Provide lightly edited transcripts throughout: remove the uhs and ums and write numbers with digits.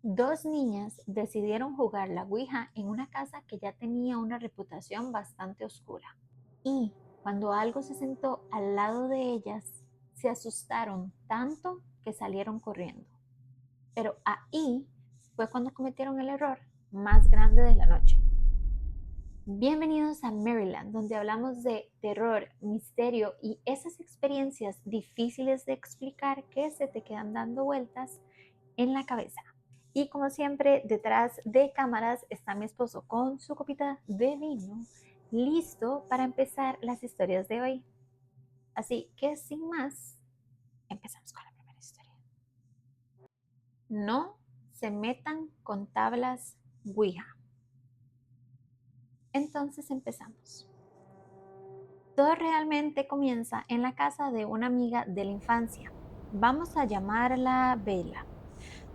Dos niñas decidieron jugar la Ouija en una casa que ya tenía una reputación bastante oscura. Y cuando algo se sentó al lado de ellas, se asustaron tanto que salieron corriendo. Pero ahí fue cuando cometieron el error más grande de la noche. Bienvenidos a Maryland, donde hablamos de terror, misterio y esas experiencias difíciles de explicar que se te quedan dando vueltas en la cabeza. Y como siempre, detrás de cámaras está mi esposo con su copita de vino, listo para empezar las historias de hoy. Así que sin más, empezamos con la primera historia. No se metan con tablas Ouija. Entonces empezamos. Todo realmente comienza en la casa de una amiga de la infancia. Vamos a llamarla Bella.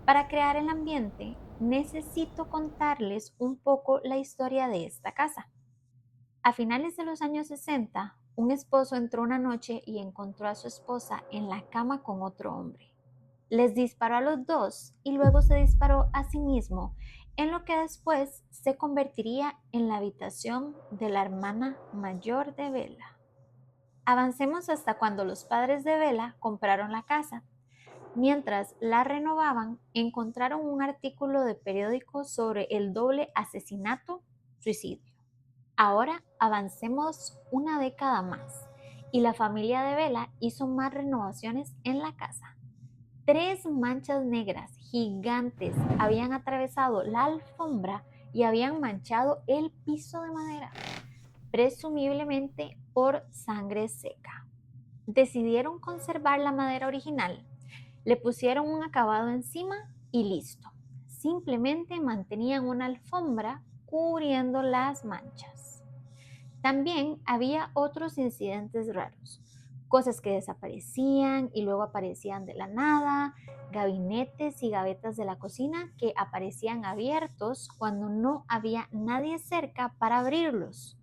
Para crear el ambiente, necesito contarles un poco la historia de esta casa. A finales de los años 60, un esposo entró una noche y encontró a su esposa en la cama con otro hombre. Les disparó a los dos y luego se disparó a sí mismo, en lo que después se convertiría en la habitación de la hermana mayor de Bella. Avancemos hasta cuando los padres de Bella compraron la casa. Mientras la renovaban, encontraron un artículo de periódico sobre el doble asesinato-suicidio. Ahora avancemos una década más y la familia de Bella hizo más renovaciones en la casa. Tres manchas negras gigantes habían atravesado la alfombra y habían manchado el piso de madera, presumiblemente por sangre seca. Decidieron conservar la madera original, le pusieron un acabado encima y listo. Simplemente mantenían una alfombra cubriendo las manchas. También había otros incidentes raros, cosas que desaparecían y luego aparecían de la nada, gabinetes y gavetas de la cocina que aparecían abiertos cuando no había nadie cerca para abrirlos,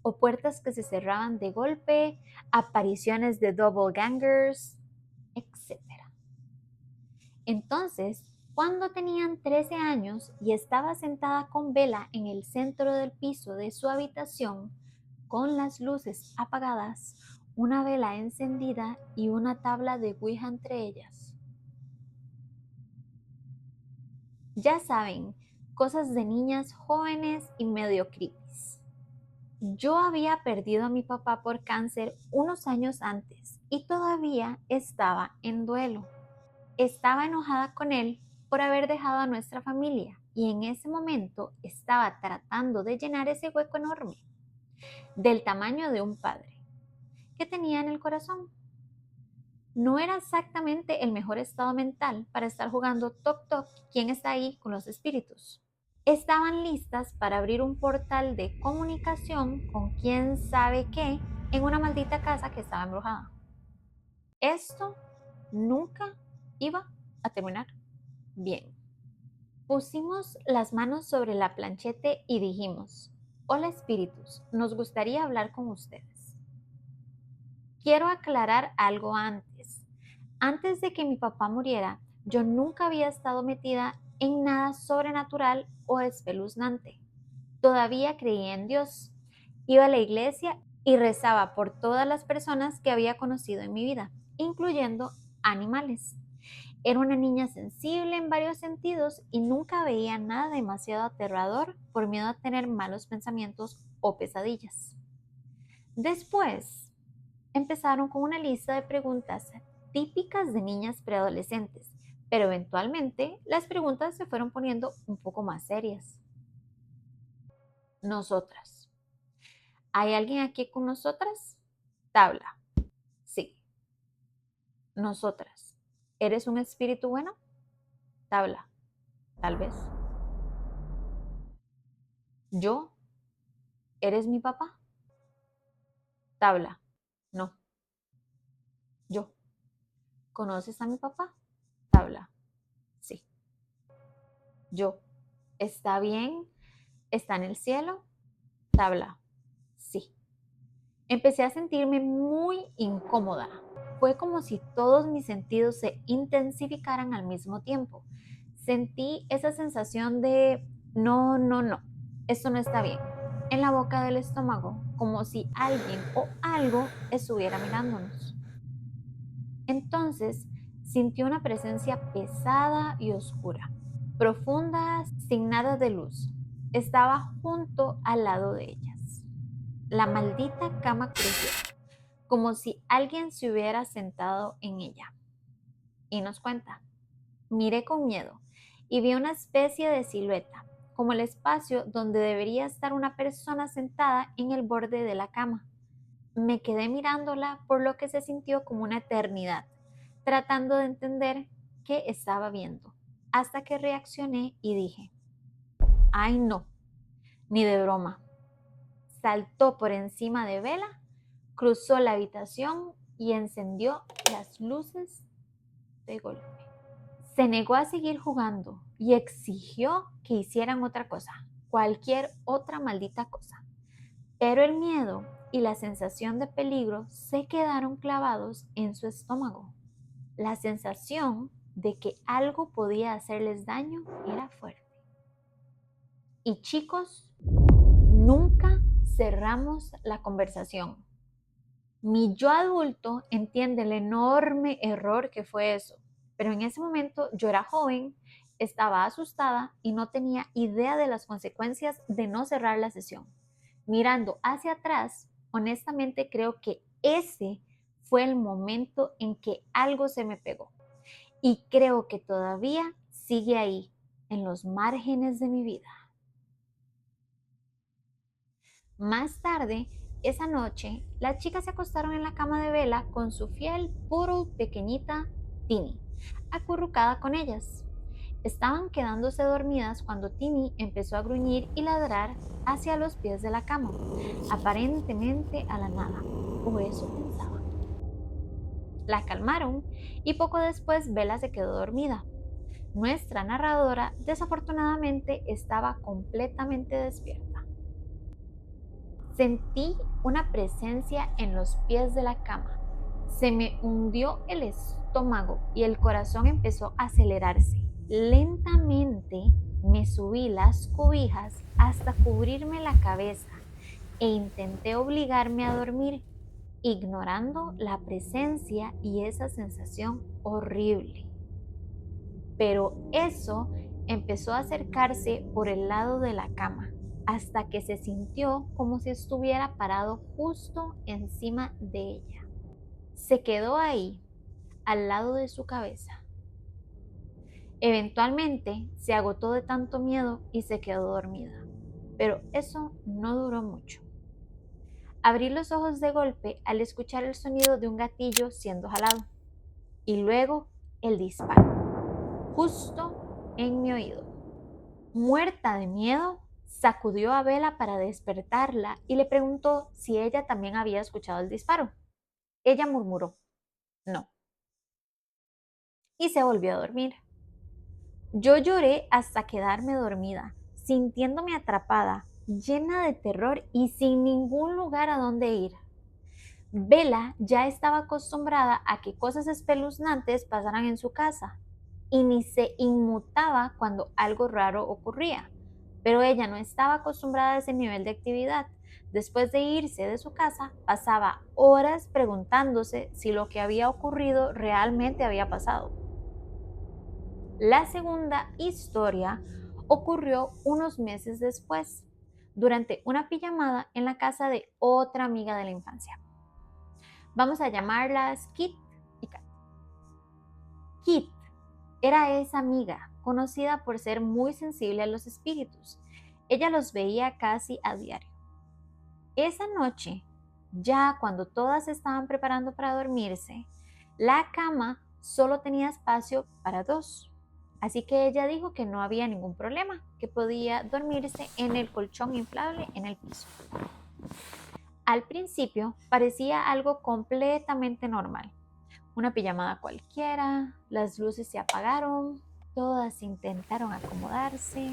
o puertas que se cerraban de golpe, apariciones de doppelgangers, etc. Entonces, cuando tenían 13 años y estaba sentada con Bella en el centro del piso de su habitación, con las luces apagadas, una vela encendida y una tabla de Ouija entre ellas. Ya saben, cosas de niñas jóvenes y medio creepies. Yo había perdido a mi papá por cáncer unos años antes y todavía estaba en duelo. Estaba enojada con él por haber dejado a nuestra familia y en ese momento estaba tratando de llenar ese hueco enorme, del tamaño de un padre, que tenía en el corazón. No era exactamente el mejor estado mental para estar jugando toc toc, ¿quién está ahí con los espíritus? Estaban listas para abrir un portal de comunicación con quién sabe qué en una maldita casa que estaba embrujada. Esto nunca iba a terminar bien. Pusimos las manos sobre la planchete y dijimos: hola espíritus, nos gustaría hablar con ustedes. Quiero aclarar algo antes. Antes de que mi papá muriera, yo nunca había estado metida en nada sobrenatural o espeluznante. Todavía creía en Dios. Iba a la iglesia y rezaba por todas las personas que había conocido en mi vida, incluyendo animales. Era una niña sensible en varios sentidos y nunca veía nada demasiado aterrador por miedo a tener malos pensamientos o pesadillas. Después, empezaron con una lista de preguntas típicas de niñas preadolescentes, pero eventualmente las preguntas se fueron poniendo un poco más serias. Nosotras. ¿Hay alguien aquí con nosotras? Tabla. Sí. Nosotras. ¿Eres un espíritu bueno? Tabla. Tal vez. ¿Yo? ¿Eres mi papá? Tabla. No. ¿Yo? ¿Conoces a mi papá? Tabla. Sí. ¿Yo? ¿Está bien? ¿Está en el cielo? Tabla. Sí. Empecé a sentirme muy incómoda. Fue como si todos mis sentidos se intensificaran al mismo tiempo. Sentí esa sensación de no, no, no, esto no está bien, en la boca del estómago, como si alguien o algo estuviera mirándonos. Entonces sintió una presencia pesada y oscura, profunda, sin nada de luz. Estaba junto al lado de ellas. La maldita cama creció, como si alguien se hubiera sentado en ella. Y nos cuenta, miré con miedo y vi una especie de silueta, como el espacio donde debería estar una persona sentada en el borde de la cama. Me quedé mirándola por lo que se sintió como una eternidad, tratando de entender qué estaba viendo, hasta que reaccioné y dije, ay no, ni de broma. Saltó por encima de Vela, cruzó la habitación y encendió las luces de golpe. Se negó a seguir jugando y exigió que hicieran otra cosa, cualquier otra maldita cosa. Pero el miedo y la sensación de peligro se quedaron clavados en su estómago. La sensación de que algo podía hacerles daño era fuerte. Y chicos, nunca cerramos la conversación. Mi yo adulto entiende el enorme error que fue eso, pero en ese momento yo era joven, estaba asustada y no tenía idea de las consecuencias de no cerrar la sesión. Mirando hacia atrás, honestamente creo que ese fue el momento en que algo se me pegó y creo que todavía sigue ahí, en los márgenes de mi vida. Más tarde, esa noche, las chicas se acostaron en la cama de Vela con su fiel poodle pequeñita Tini, acurrucada con ellas. Estaban quedándose dormidas cuando Tini empezó a gruñir y ladrar hacia los pies de la cama, aparentemente a la nada, o eso pensaban. La calmaron y poco después Vela se quedó dormida. Nuestra narradora desafortunadamente estaba completamente despierta. Sentí una presencia en los pies de la cama. Se me hundió el estómago y el corazón empezó a acelerarse. Lentamente me subí las cobijas hasta cubrirme la cabeza e intenté obligarme a dormir, ignorando la presencia y esa sensación horrible. Pero eso empezó a acercarse por el lado de la cama, hasta que se sintió como si estuviera parado justo encima de ella. Se quedó ahí, al lado de su cabeza. Eventualmente se agotó de tanto miedo y se quedó dormida, pero eso no duró mucho. Abrí los ojos de golpe al escuchar el sonido de un gatillo siendo jalado y luego el disparo, justo en mi oído. Muerta de miedo, sacudió a Vela para despertarla y le preguntó si ella también había escuchado el disparo. Ella murmuró, no, y se volvió a dormir. Yo lloré hasta quedarme dormida, sintiéndome atrapada, llena de terror y sin ningún lugar a donde ir. Vela ya estaba acostumbrada a que cosas espeluznantes pasaran en su casa y ni se inmutaba cuando algo raro ocurría. Pero ella no estaba acostumbrada a ese nivel de actividad. Después de irse de su casa, pasaba horas preguntándose si lo que había ocurrido realmente había pasado. La segunda historia ocurrió unos meses después, durante una pijamada en la casa de otra amiga de la infancia. Vamos a llamarlas Kit y Kat. Kit era esa amiga, conocida por ser muy sensible a los espíritus. Ella los veía casi a diario. Esa noche, ya cuando todas estaban preparando para dormirse, la cama solo tenía espacio para dos. Así que ella dijo que no había ningún problema, que podía dormirse en el colchón inflable en el piso. Al principio parecía algo completamente normal. Una pijamada cualquiera, las luces se apagaron, todas intentaron acomodarse.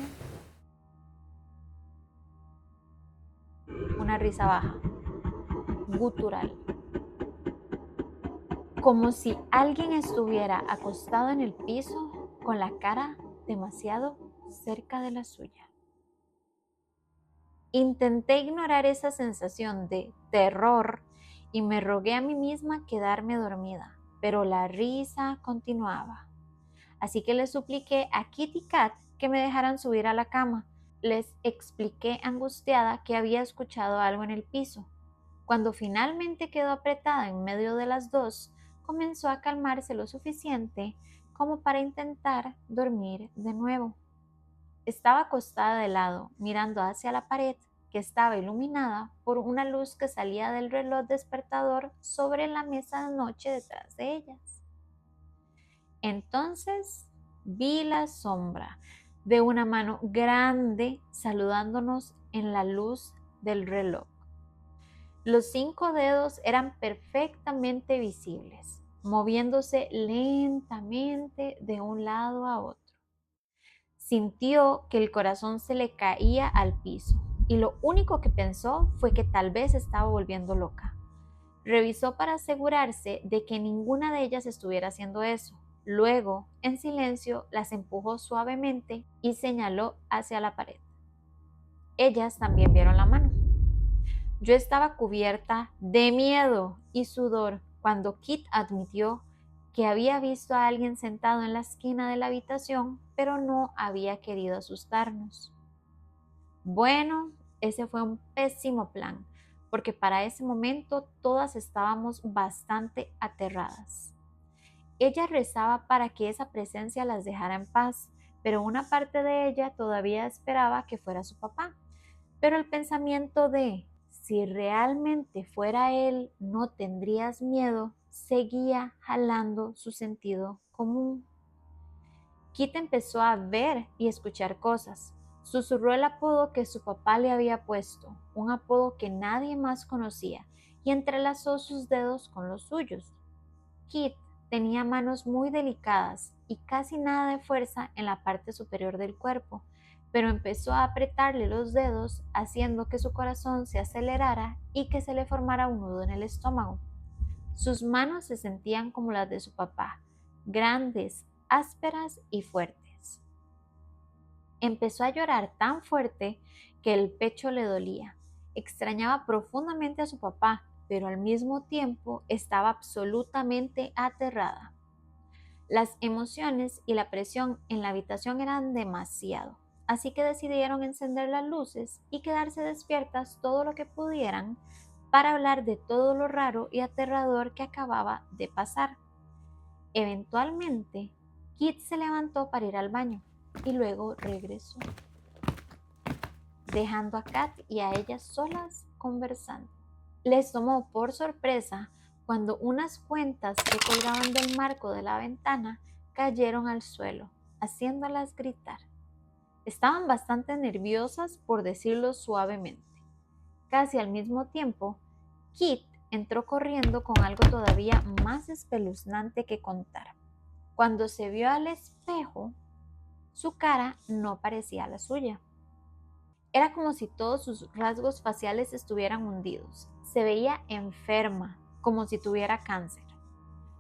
Una risa baja, gutural, como si alguien estuviera acostado en el piso con la cara demasiado cerca de la suya. Intenté ignorar esa sensación de terror y me rogué a mí misma quedarme dormida, pero la risa continuaba. Así que le supliqué a Kit y Kat que me dejaran subir a la cama. Les expliqué angustiada que había escuchado algo en el piso. Cuando finalmente quedó apretada en medio de las dos, comenzó a calmarse lo suficiente como para intentar dormir de nuevo. Estaba acostada de lado, mirando hacia la pared, que estaba iluminada por una luz que salía del reloj despertador sobre la mesa de noche detrás de ellas. Entonces vi la sombra de una mano grande saludándonos en la luz del reloj. Los 5 dedos eran perfectamente visibles, moviéndose lentamente de un lado a otro. Sintió que el corazón se le caía al piso y lo único que pensó fue que tal vez estaba volviendo loca. Revisó para asegurarse de que ninguna de ellas estuviera haciendo eso. Luego, en silencio, las empujó suavemente y señaló hacia la pared. Ellas también vieron la mano. Yo estaba cubierta de miedo y sudor cuando Kit admitió que había visto a alguien sentado en la esquina de la habitación, pero no había querido asustarnos. Bueno, ese fue un pésimo plan, porque para ese momento todas estábamos bastante aterradas. Ella rezaba para que esa presencia las dejara en paz, pero una parte de ella todavía esperaba que fuera su papá. Pero el pensamiento de si realmente fuera él, no tendrías miedo, seguía jalando su sentido común. Kit empezó a ver y escuchar cosas. Susurró el apodo que su papá le había puesto, un apodo que nadie más conocía, y entrelazó sus dedos con los suyos. Kit tenía manos muy delicadas y casi nada de fuerza en la parte superior del cuerpo, pero empezó a apretarle los dedos, haciendo que su corazón se acelerara y que se le formara un nudo en el estómago. Sus manos se sentían como las de su papá, grandes, ásperas y fuertes. Empezó a llorar tan fuerte que el pecho le dolía. Extrañaba profundamente a su papá, pero al mismo tiempo estaba absolutamente aterrada. Las emociones y la presión en la habitación eran demasiado, así que decidieron encender las luces y quedarse despiertas todo lo que pudieran para hablar de todo lo raro y aterrador que acababa de pasar. Eventualmente, Kit se levantó para ir al baño y luego regresó, dejando a Kat y a ellas solas conversando. Les tomó por sorpresa cuando unas cuentas que colgaban del marco de la ventana cayeron al suelo, haciéndolas gritar. Estaban bastante nerviosas, por decirlo suavemente. Casi al mismo tiempo, Kit entró corriendo con algo todavía más espeluznante que contar. Cuando se vio al espejo, su cara no parecía la suya. Era como si todos sus rasgos faciales estuvieran hundidos. Se veía enferma, como si tuviera cáncer.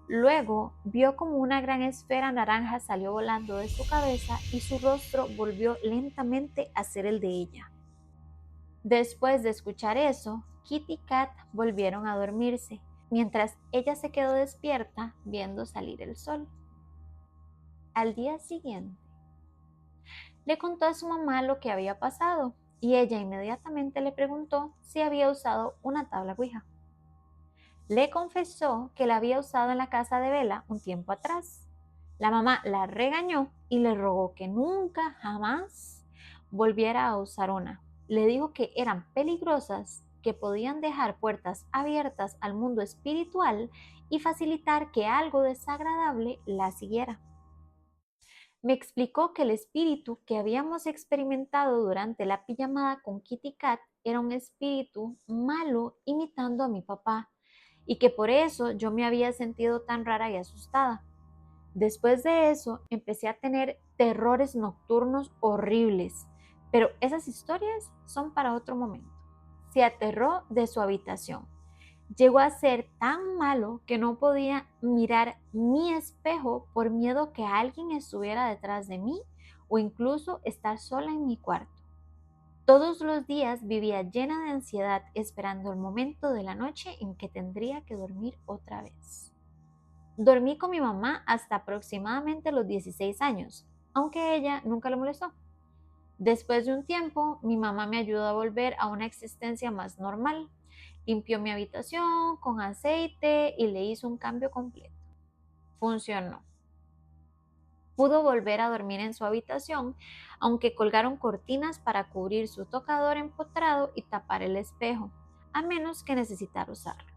Luego vio como una gran esfera naranja salió volando de su cabeza y su rostro volvió lentamente a ser el de ella. Después de escuchar eso, Kit y Kat volvieron a dormirse, mientras ella se quedó despierta viendo salir el sol. Al día siguiente, le contó a su mamá lo que había pasado y ella inmediatamente le preguntó si había usado una tabla Ouija. Le confesó que la había usado en la casa de Bella un tiempo atrás. La mamá la regañó y le rogó que nunca, jamás volviera a usar una. Le dijo que eran peligrosas, que podían dejar puertas abiertas al mundo espiritual y facilitar que algo desagradable la siguiera. Me explicó que el espíritu que habíamos experimentado durante la pijamada con Kitty Cat era un espíritu malo imitando a mi papá y que por eso yo me había sentido tan rara y asustada. Después de eso empecé a tener terrores nocturnos horribles, pero esas historias son para otro momento. Se aterró de su habitación. Llegó a ser tan malo que no podía mirar mi espejo por miedo que alguien estuviera detrás de mí o incluso estar sola en mi cuarto. Todos los días vivía llena de ansiedad esperando el momento de la noche en que tendría que dormir otra vez. Dormí con mi mamá hasta aproximadamente los 16 años, aunque ella nunca lo molestó. Después de un tiempo, mi mamá me ayudó a volver a una existencia más normal. Limpió mi habitación con aceite y le hizo un cambio completo. Funcionó. Pudo volver a dormir en su habitación, aunque colgaron cortinas para cubrir su tocador empotrado y tapar el espejo, a menos que necesitara usarlo.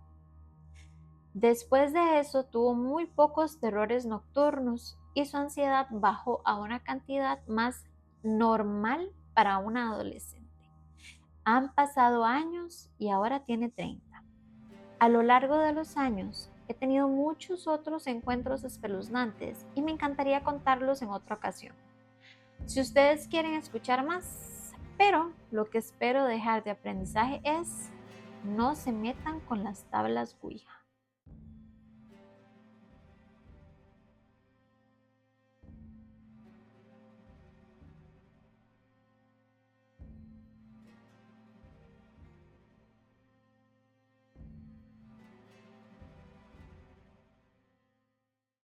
Después de eso tuvo muy pocos terrores nocturnos y su ansiedad bajó a una cantidad más normal para una adolescente. Han pasado años y ahora tiene 30. A lo largo de los años he tenido muchos otros encuentros espeluznantes y me encantaría contarlos en otra ocasión. Si ustedes quieren escuchar más, pero lo que espero dejar de aprendizaje es: no se metan con las tablas Ouija.